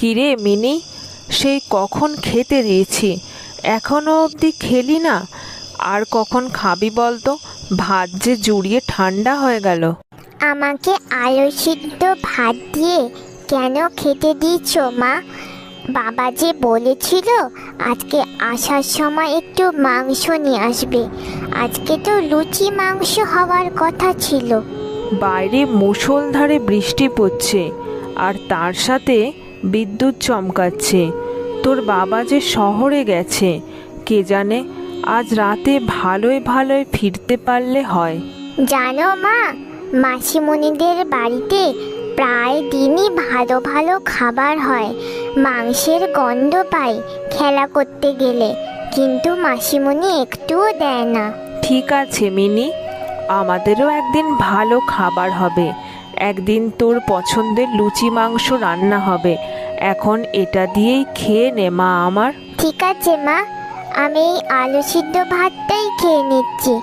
কিরে মিনি, সেই কখন খেতে দিয়েছি, এখনো অবধি খেলি না? আর কখন খাবি বলতো? ভাত যে জুড়িয়ে ঠান্ডা হয়ে গেল। আমাকে আলু সিদ্ধ ভাত দিয়ে কেন খেতে দিচ্ছ মা? বাবা যে বলেছিল আজকে আসার সময় একটু মাংস নিয়ে আসবে। আজকে তো লুচি মাংস হওয়ার কথা ছিল। বাইরে মুষলধারে বৃষ্টি পড়ছে, আর তার সাথে বিদ্যুৎ চমকাচ্ছে। তোর বাবা যে শহরে গেছে, কে জানে আজ রাতে ভালোই ভালোই ফিরতে পারলে হয়। জানো মা, মাসিমণিদের বাড়িতে প্রায় দিনই ভালো ভালো খাবার হয়। মাংসের গন্ধ পাই খেলা করতে গেলে, কিন্তু মাসিমণি একটুও দেয় না। ঠিক আছে মিনি, আমাদেরও একদিন ভালো খাবার হবে। একদিন তোর পছন্দের লুচি মাংস রান্না হবে। এখন এটা দিয়েই খেয়ে নে মা আমার। ঠিক আছে মা, আমি এই আলু সিদ্ধ ভাতটাই খেয়ে নিচ্ছি।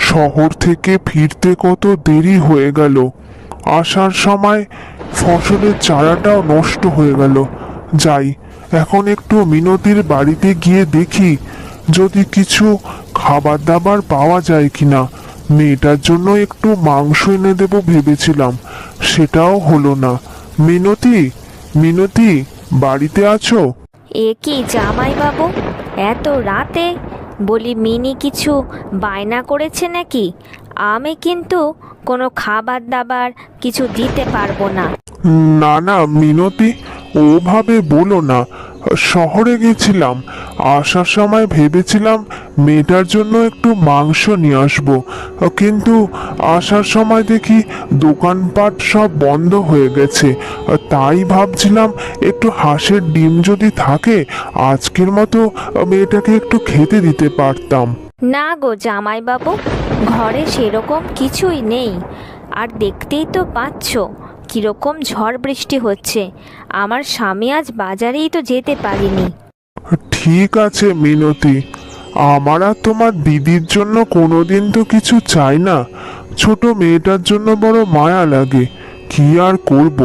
শহর থেকে ফিরতে কত দেরি হয়ে গেল। আসার সময় ফসলের চারাটাও নষ্ট হয়ে গেল। যাই, এখন একটু মিনতির বাড়িতে গিয়ে দেখি যদি কিছু খাবার দাবার পাওয়া যায় কিনা। মেয়েটার জন্য একটু মাংস এনে দেবো ভেবেছিলাম, সেটাও হলো না। মিনতি, মিনতি, বাড়িতে আছো? এ কি জামাই বাবু, এত রাতে? বলি মিনি কিছু বায়না করেছে নাকি? আমি কিন্তু কোনো খাবার দাবার কিছু দিতে পারবো না। না না মিনতি, ওভাবে বলো না। শহরে গেছিলাম, আসার সময় ভেবেছিলাম মেয়েটার জন্য একটু মাংস নিয়ে আসবো, কিন্তু আসার সময় দেখি দোকানপাট সব বন্ধ হয়ে গেছে। তাই ভাবছিলাম একটু হাঁসের ডিম যদি থাকে আজকের মতো মেয়েটাকে একটু খেতে দিতে পারতাম। না গো জামাই বাবু, ঘরে সেরকম কিছুই নেই। আর দেখতেই তো পাচ্ছ কিরকম ঝড় বৃষ্টি হচ্ছে। আমার স্বামী আজ বাজারেই তো যেতে পারিনি। ঠিক আছে মিনতি, আমার আর তোমার দিদির জন্য কোনোদিন তো কিছু চাই না। ছোট মেয়েটার জন্য বড় মায়া লাগে। কি আর করব,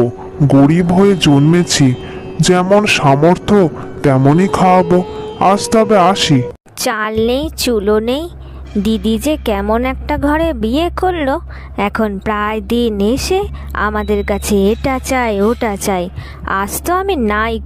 গরিব হয়ে জন্মেছি, যেমন সামর্থ্য তেমনই খাওয়াবো। আজ তবে আসি। চাল নেই, চুলো নেই। দিদি যে কেমন একটা ঘরে বিয়ে করলো, এখন প্রায় দিন এসে আমাদের কাছে এটা চাই ওটা চাই। আজ তো আমি নাই